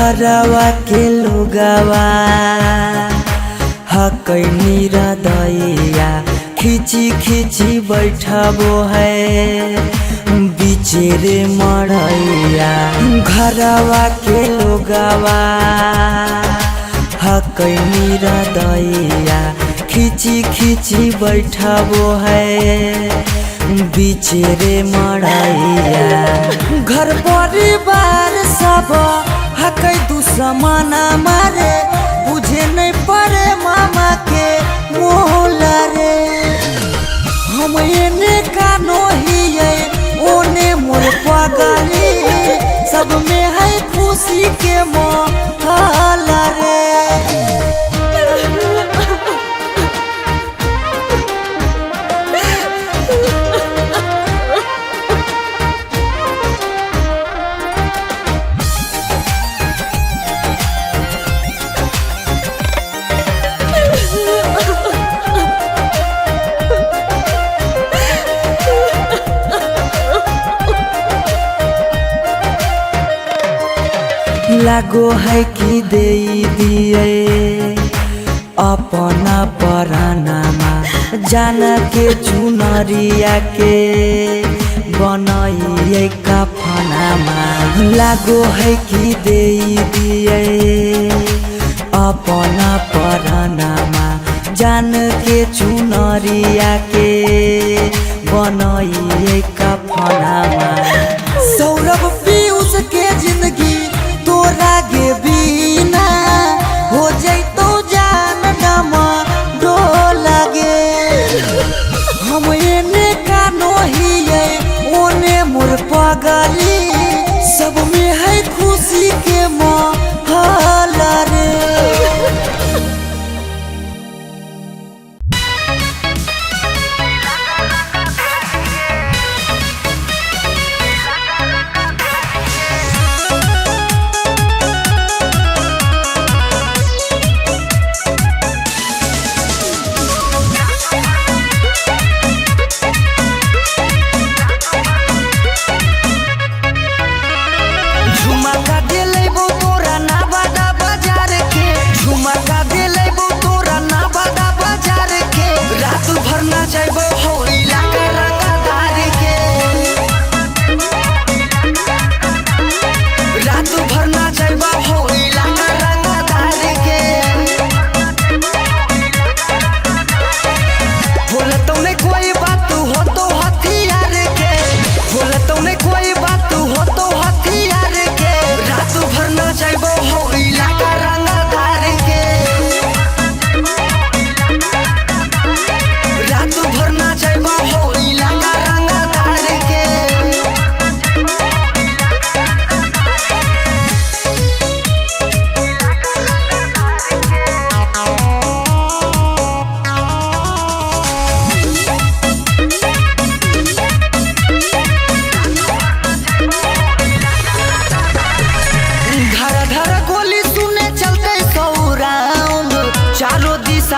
घरवा के लोगवा हकैनी दैया खिची खिची बैठबो है बिचेरे मड़ैया। घरवा के लोगवा हकैनी दैया खिची खिची बैठबो है बिचेरे मड़ैया। घर परिवार सब हकै दुश्मन मारे बुझे नहीं पड़े मामा के मोहला रे। हम एने कानो हिये ओने मोर पगली सब में है खुशी के मोहला रे। लागो है कि दे दिए अपना परानामा जान के चुनरिया के बनाइए कफनामा। लागो है कि दे दिए अपना परानामा जान के चुनरिया के बनाइए कफनामा। सौरभ पीयूष के जिंदगी तोरा गे बिना हो जैतो जान डमा डोला गे। हम एने कानो हिये ओने मोर पगली सब में है खुशी के मोहला रे।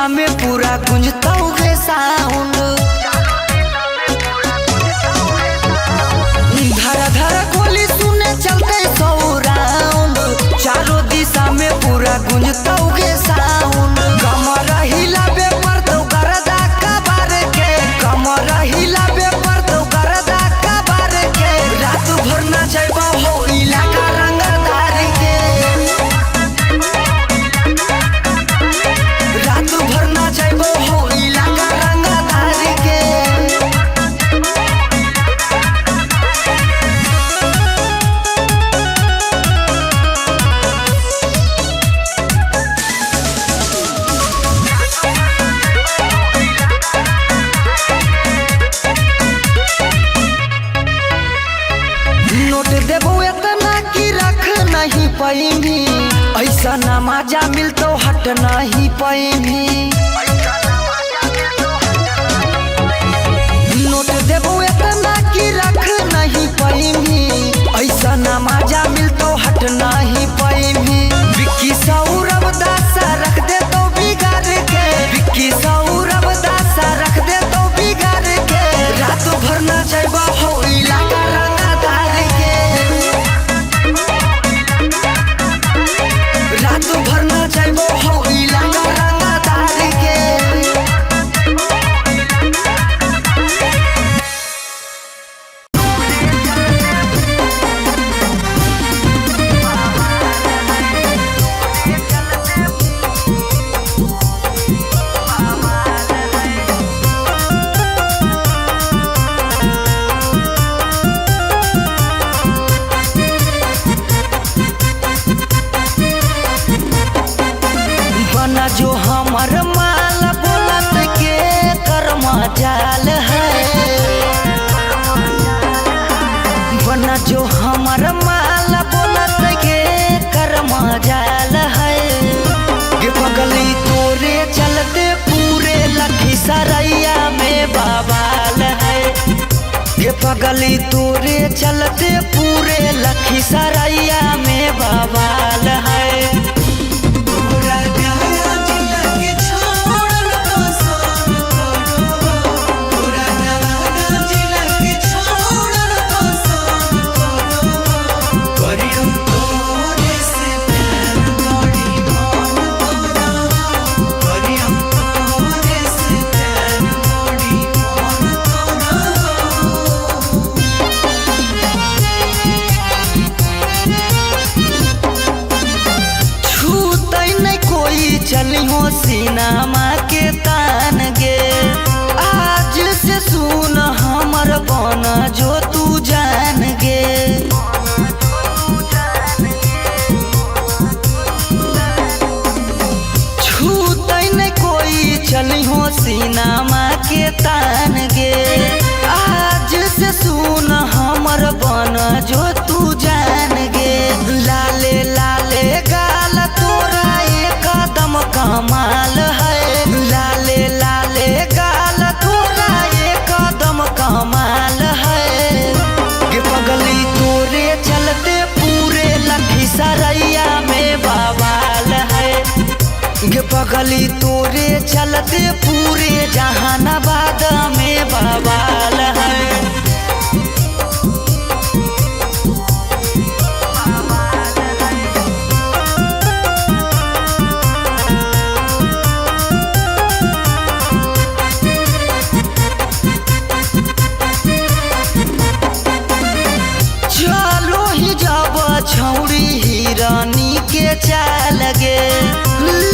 में पूरा गुंजता है साउंड। धरा धरा गोली सुने चलते 100 राउंड चारों दिशा में पूरा गुंजता है साउंड। कमर हिलाबे पर तो गरदा कबार के कमर हिलाबे पर तो गरदा कबार के रात भर नाचबा हो इलाका रंगदार के रात भर नाचबो हो इलाका रंगदार के। नोट देबो इतना कि रख नहीं पैनी ऐसा ना मजा मिलतो हट नहीं पैनी। नोट देबो इतना कि रख नहीं पैनी ऐसा ना मजा मिलतो हट नहीं पैनी। विक्की सौरभ दासा रख दे तो बिगाड़ के विक्की सौरभ दासा रख दे तो बिगाड़ के रात भर नाचबा हो इलाका रंगदार के बना जो हमर माल बोलत के कर्मा जाल है। बना जो हमर माल बोलत के कर्मा जाल है। गे पगली तोरे चलते पूरे लखीसरैया में बवाल है। गे पगली तोरे चलते पूरे लखीसरैया में बवाल है। चली हो सीनामा के तान गे आज से सुन हमर बन जो तू जान गे। छूतै नहीं कोई चली हो सीनामा के तान गे आज से सुन हमर बन जो तू जान गे। लाले लाले गाल तोरा कदम कमाल है। लाले लाले गाल तोरा कदम कमाल है। गे पगली तोरे चलते पूरे लखीसरैया में बवाल है। गे पगली तोरे चलते पूरे जहानाबाद में बवाल है। छौड़ी हिरानी के चाल गे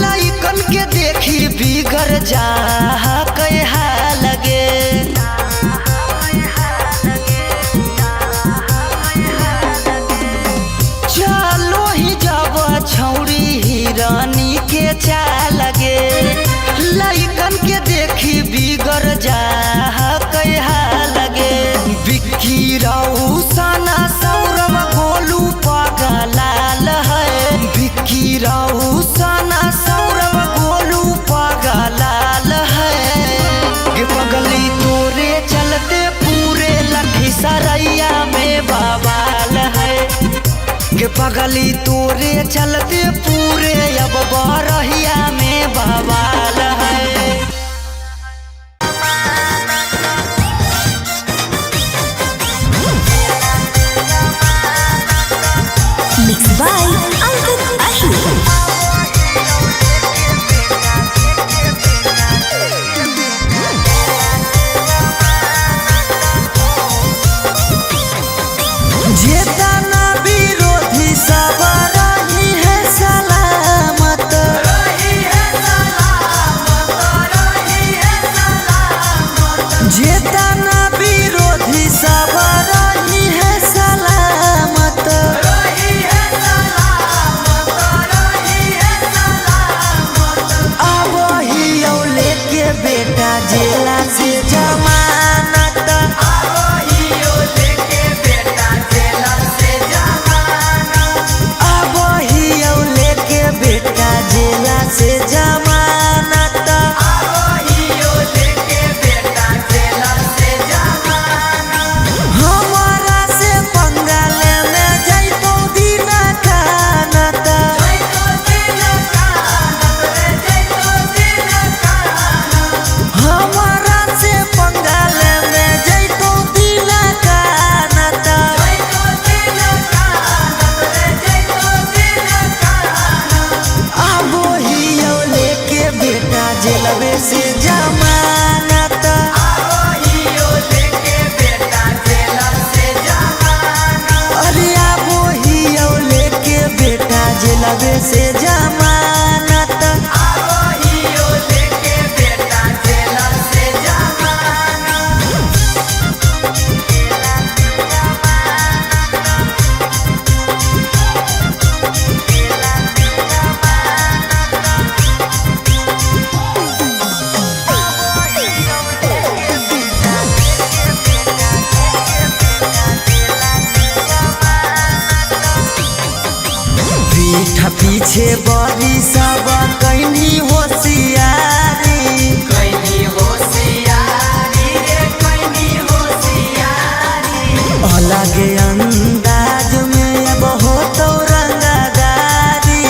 लइकन के देखी बिगड़ जा कहा लगे। चलो ही जब छौड़ी हिरानी के चाल गे लइकन के देखी बिगड़ जा कहा लगे। बिक्की रौशन सौरभ गोलू पगलाल है। बिक्की रौशन सौरभ गोलू पगलाल है। गे पगली तोरे चलते पूरे लखीसरैया में बवाल है। गे पगली तोरे चलते पूरे अब बरहिया में बवाल है। Mixed by Ankit Ashur. जेतना विरोधी सब रही है सलामत। जेतना विरोधी सब रही है सलामत। अब ही लेके बेटा जेला से जमानत। बेटा जेला से जमानत। हमारा से पंगाल में जैतो दिन कानत। हमारा से पंगाल में जैतो दिन कानत। बेटा जेलवे से जमानत। अरे आबो ही लेके बेटा जेलवे से जमानत। पीछे बड़ी सब कैनी होशियारी अलगे अंदाज में अब हो तो रंगदारी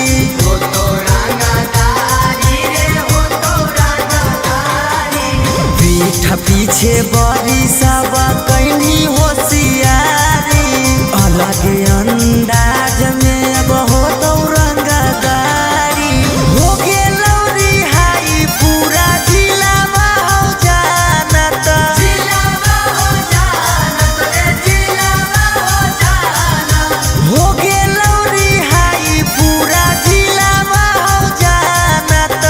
पीठ पीछे बड़ी सब कैनी होशियारी अलगे अंदाज में अब हो तो रंगदारी हो गेलौ रिहाई पूरा जिलावा हो जानत हो गेलौ रिहाई पूरा जिलावा हो जानत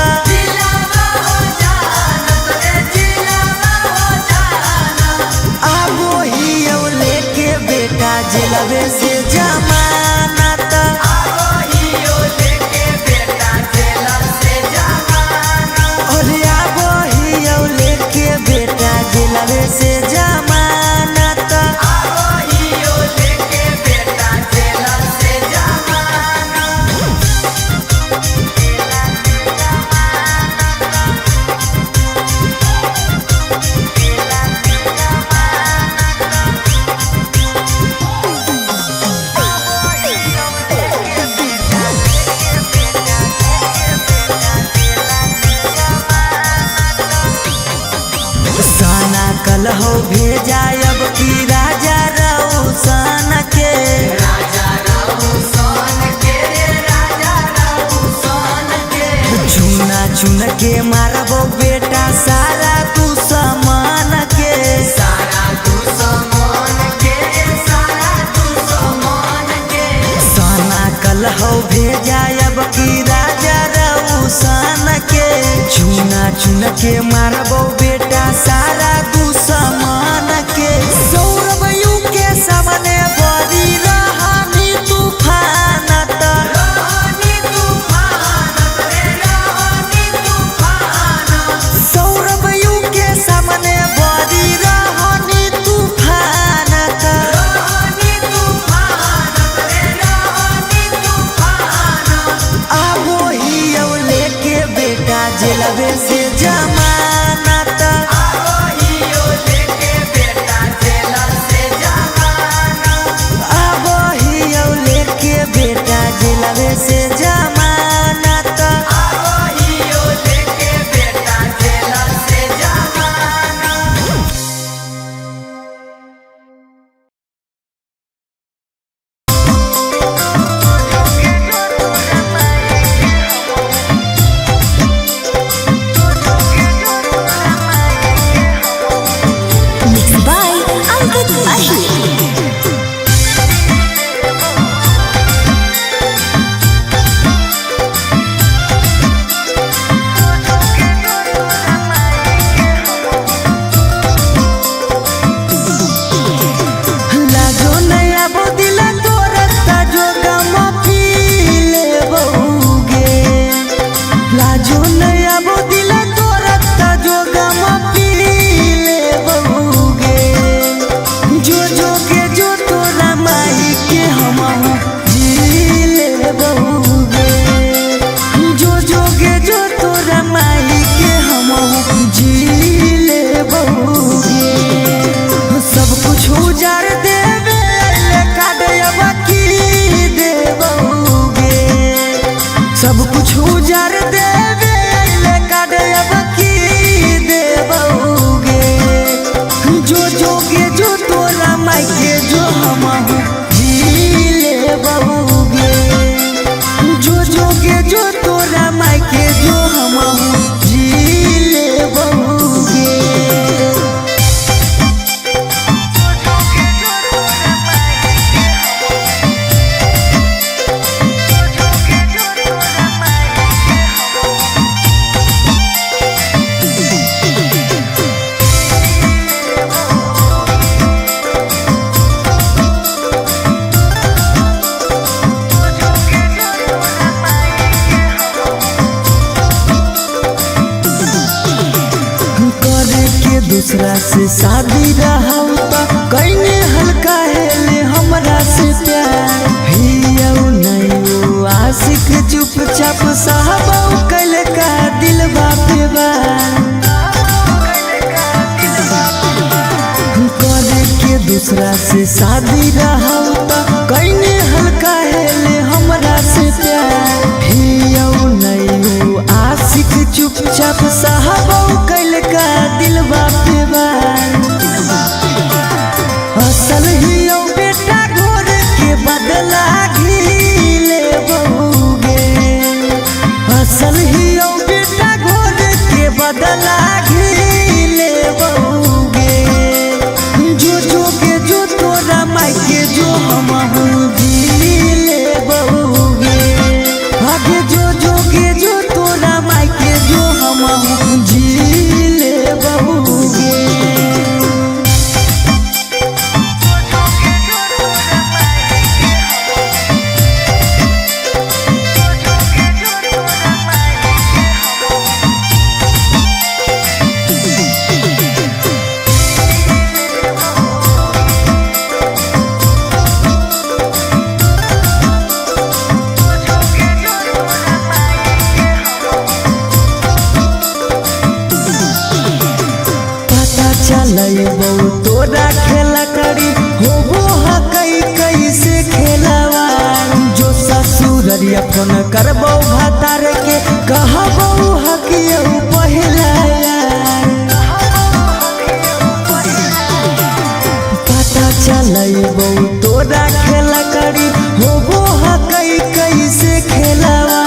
आबो ही लेके बेटा जिलबे से जमानत अरे आबो ही लेके बेटा जिलबे से जमानत साना कल हो भेजा अब की राजा रौशन के चुना चुन के मारबो बेटा सारा तू समान के साना कल हो भेजा अब की राजा रौशन के चुना चुन के मारबो बेटा सारा तू समान के सौरभ यू के सामने बड़ी रहानी तूफानत सौरभ यू के सामने बड़ी रहानी तूफानत आबो ही लेके बेटा जिलबे से जमानत आबो ही लेके बेटा जिलबे से जमानत Mixed by Ankit Ahir. Lajo नया बोदिला तोरता जो गम पीले बहुगे लाजो नया बोदिला तोरता जो गम पीले बहुगे जो जो के जो तोरा माई के हम जीले बहुगे जो जो के जो तोरा माई के हम जीले बहुगे सब कुछ उजार देवे काटब की देबोगे सब कुछ उजार देवे काटब की देबोगे जो जोगे जो तोरा माई के जो हम जी लेबोगे जो जोगे जो तोरा माई के जो हम जी लेबोगे दूसरा से शादी रहौ त कइने हल्का हेले हमरा से प्यार हियौ नहीं आशिक चुपचाप साहब कल का दिल बापे बा करे के दूसरा से शादी रहा कईने हल्का है हमरा से प्यार नहीं आशिक चुपचाप साहब कल का दिल बापे बा असल ही बेटा घोर के बदला घीले बहुगे असल ही बेटा घोर के बदला घीले बहुगे जो जो के जो तोरा माई के जो हम दिले बहुगे आगे जो जो के जो तोरा माई के जो हम जिले बहुगे चलबो तोरा खेला करी होबो हकई कैसे खेलवा जो ससुररिया फोन करबो भतार के कहबो हकियो पहला पता चलबो तोरा खेला करी होबो हकई कैसे खेलवा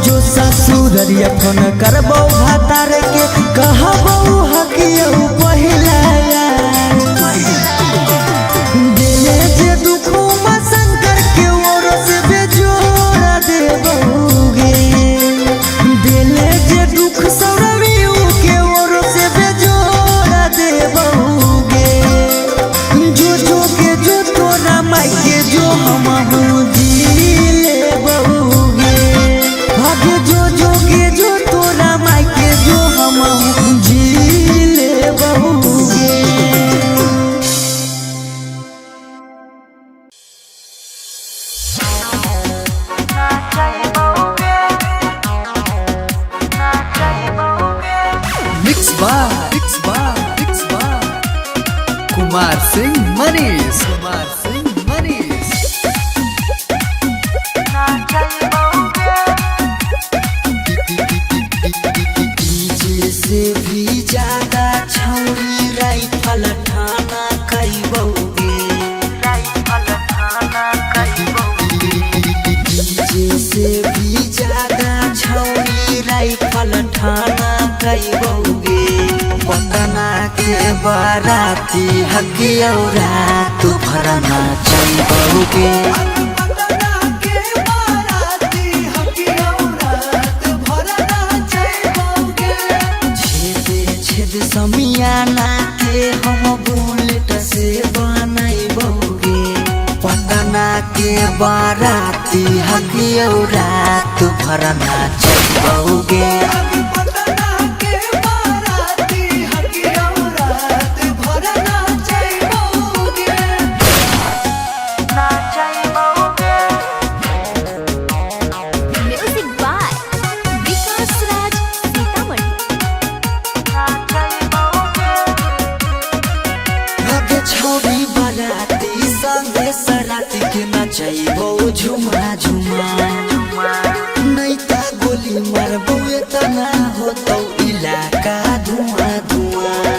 जो ससुररिया फोन करबो भतार के कहबो हकियो पहला दिले जे दुखो में शंकर के ओर से बेजोड़ा दे बहुगे दिले जे दुख सौरवियों के ओर से बेजोड़ा दे बहुगे जो जो के जो तोरा माई के जो हम दिले बहुगे आगे जो जो के जो तोरा माई के जो हम जिले बहुगे Mix bar Kumar Singh Manish DJ से भी ज्यादा छौरी राइफल ठाना कईबोगे डीजे से भी ज्यादा छौरी राइफल ठाना कईबोगे पटना के बाराती हकियौरा तू भरना चाहिए समियाना के हम बुलेट से बनैबोगे पटना के बाराती हकियौरा तू भरना चाहिए छोरी बराती संगे सराती के नचैबो झुमा झुमा नहीं ता गोली मारबो एतना होतौ इलाका धुआं धुआं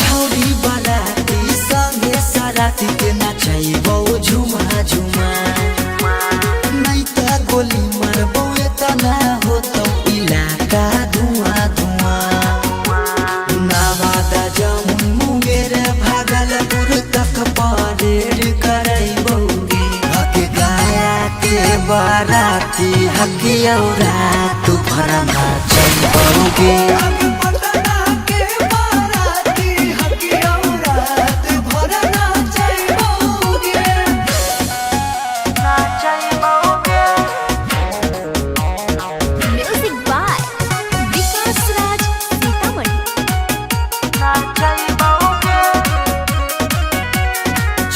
छोरी बराती संगे सराती के नचैबो झुमा झुमा नहीं ता गोली मारबो एतना होतौ इलाका धुआं धुआं मुंगेर भागलपुर तक परेड करैबोगे हके गाया के बाराती हकियौरा तू भरना चाहिए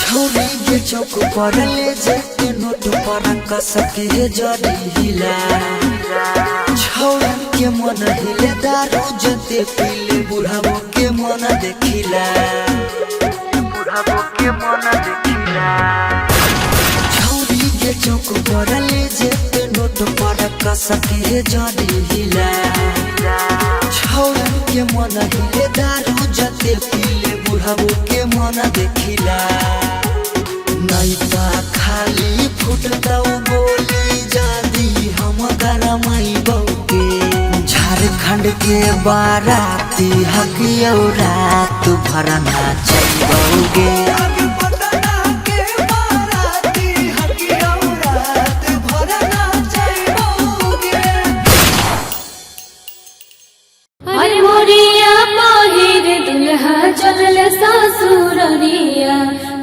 छोरी पर ले जेते नोट पर कसके जड़ी हिला छौरन के मन हिले दारू जते पीले बुढ़ाबो के मन देखिला छौरी के चौक पर ले जेते नोट पर कसके जड़ी हिला छौरन के मन हिले दारू जते पीले बुढ़ाबो के मन देखिला नहीं पा खाली फुटता बोली जादी हम गरमाई बौके झारखंड के बाराती हकियो रात भर नाचैबौगे अरे मोरिया पहिर दुल्हा चलल ससुररिया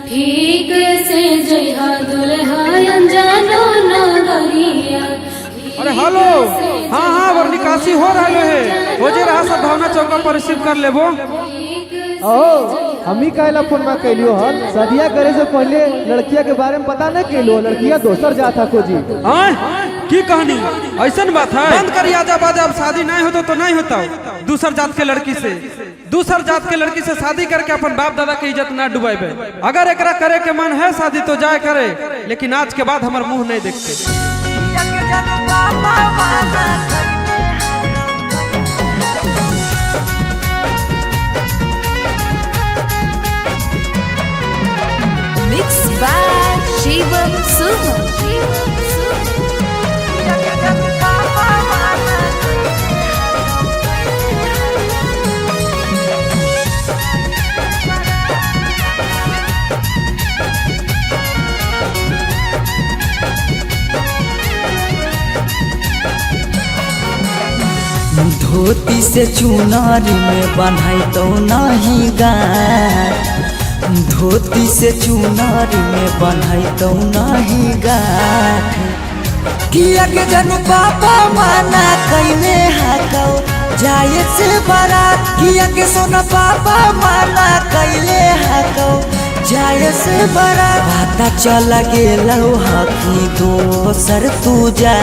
ठीक से जइहा दुल्हा अनजानो नगरिया। अरे हेलो, हाँ हाँ वर निकासी हो रहा है, हो जे रहा सब भावना चौका पर रिसीव कर लेबो। हमी कहला फोन में कैलियो हन शादिया करे से पहले लड़किया के बारे में पता न कैलो लड़किया दोसर जात था को जी की कहानी ऐसा बात है बंद करिए आजा बाजा अब शादी नहीं होता तो नहीं होता दूसर जात के लड़की से दूसर जात के लड़की से शादी करके अपन बाप दादा की इज्जत ना डुबाइबे अगर एकरा करे के मन है शादी तो जाए करे लेकिन आज के बाद हमार मुंह नहीं देखते। Mixed by Shivam Suvam. धोती से चुनारी में बन्हाई तो नहीं गाय धोती से चुनारी में बन्हाई तो नहीं गाय किया के जनू पापा माना कैले हाकौ जाए से बारात किया के सोना पापा माना कैले हाकौ जाए से बारात पता चल गेलौ हकी दोसर तू जा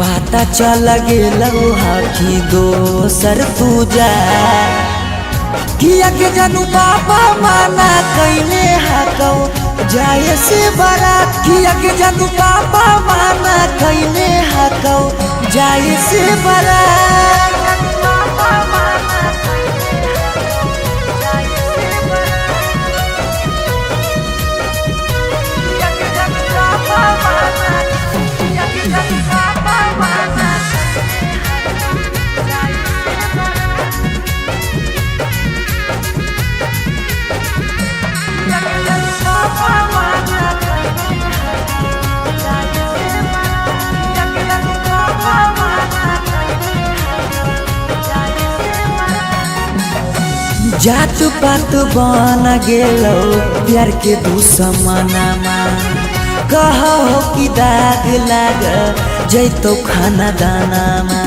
पता चल गेलौ हकी दोसर तू जा किया के जानू पापा माना कैले हाकौ जाए से बारात किया के जानू पापा माना कैले हाकौ जाए से बारात जात पात बन गेलो प्यार के दुश्मनमा कहो कि दाग लाग जैतो खाना दानामा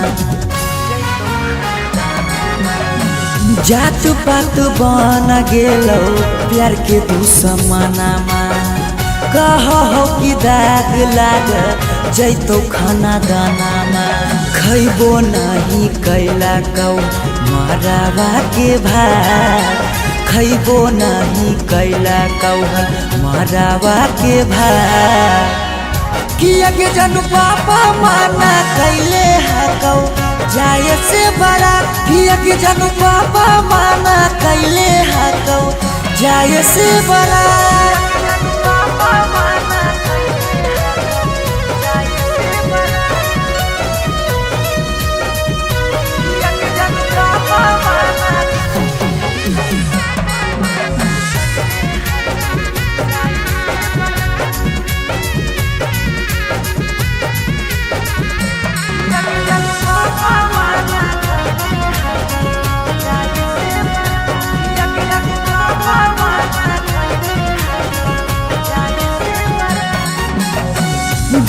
जात पात बन गेलो प्यार के दुश्मनमा कहो कि दाग लाग जैतो खाना दानामा खैबो नहीं कैला कौ मरावा के भात खैबो नहीं कैला कौ मरावा के भात किया के जानू पापा माना कैले हाकौ जाए से बारात किया के जानू पापा माना कैले हाकौ जाए से बारात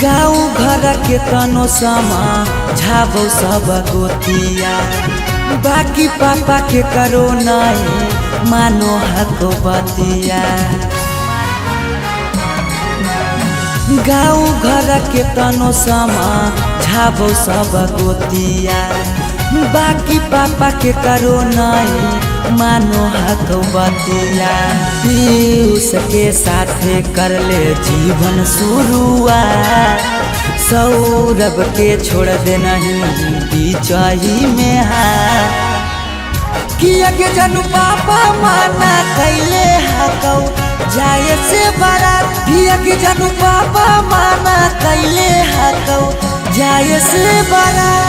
गाँव घर के तनो समा झाबो सब गोतिया बाकी पापा के करो नहीं मानो हको बतिया गाँव घर के तनो समा झाबो सब गोतिया बाकी पापा के करो नहीं मानो हाथ बतिया पीयूष के साथे कर ले जीवन शुरुआत सौरभ के छोड़ दे नहीं बीचही में हाथ किया के जनू पापा माना कैले हाकौ जाए से बारात किया के जनू पापा माना कैले हाकौ जाए से बारात।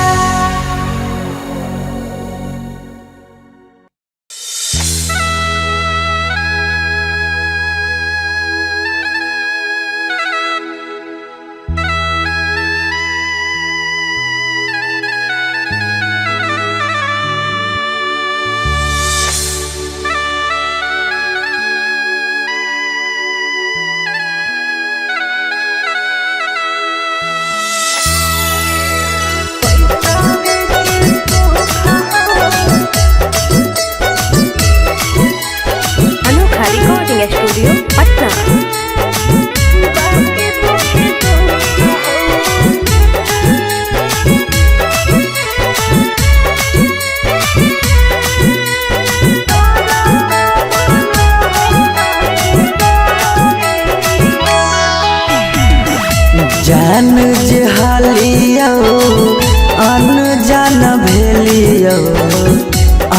स्टूडियो पटना। जान जे हालियो अन जान भेलियो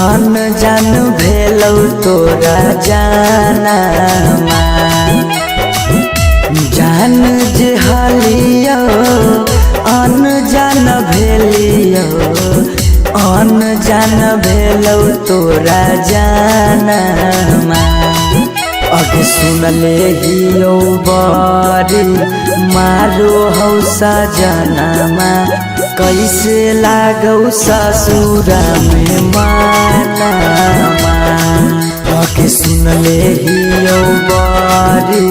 अन जान भेलौ तोरा जानमा जान जे हालियो अन जान भेलियो अन जान भेलौ तोरा जानमा अगे सुनले हियो बारी मारो हौ सजनमा कैसे लागौ ससुरा में मानमा अगे सुनले हियो बारी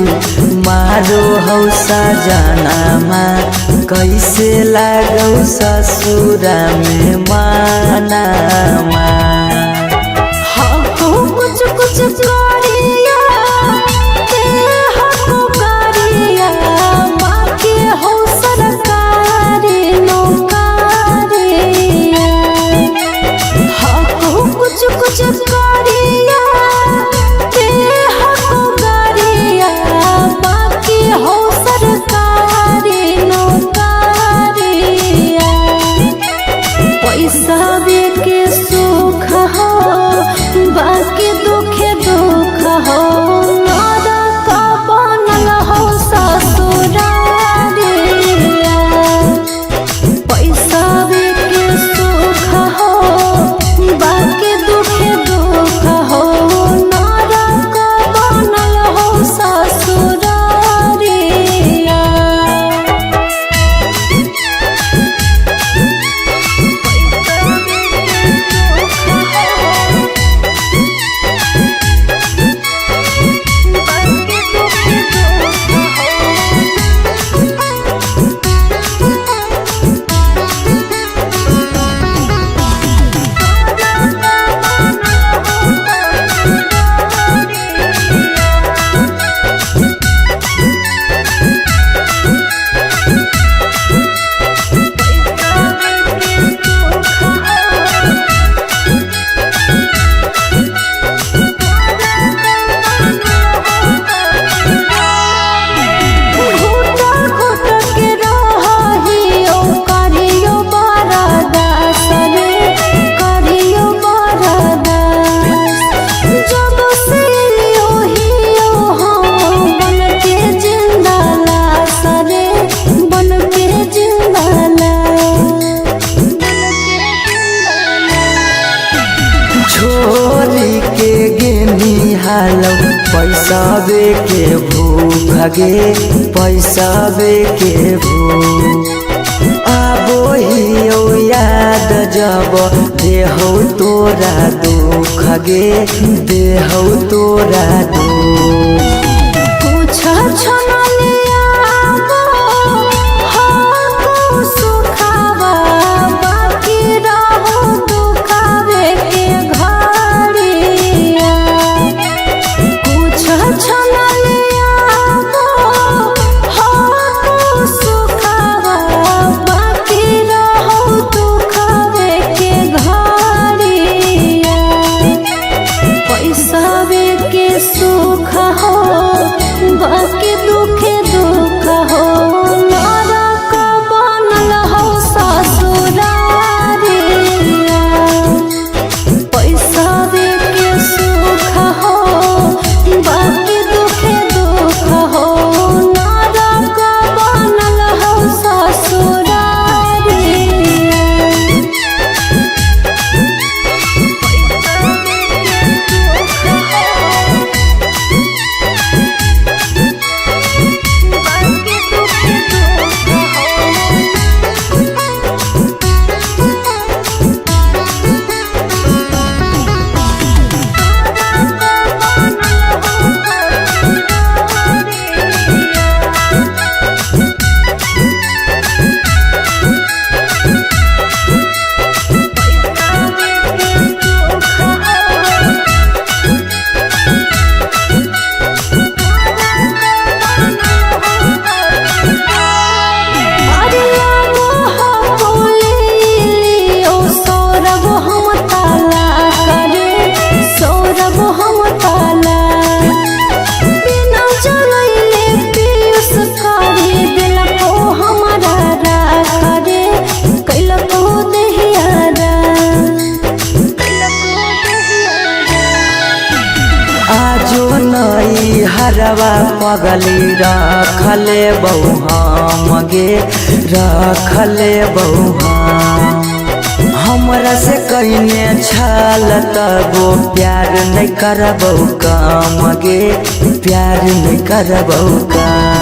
मारो हौ सजनमा कैसे लागौ ससुरा में मानमा कुछ कुछ करिया बाकी हो सरकारी नौकरिया कुछ कुछ करिया गाड़िया बाकी हो सरकारी नौकरिया पैसा के सुख हो बाकी दुखे दुख हो नरक बनल हो ससुरारिया पैसा के सुख हो बाकी दुखे दुख हो नरक बनल हो ससुरारिया छोरी के गेनी हालौ पैसा बे के भूख गे पैसा बे के भूख आबो हियो याद जब देहौ तोरा दुख गे देहौ तोरा दुख कुछ सुखावा बाकी रहो दुखावे के घड़िया कुछ दिलवा पगली रखले बहु हम गे रखले बहु हमरा से कहिने छल तबो प्यार नहीं करबौ काम गे प्यार नहीं करबौ काम।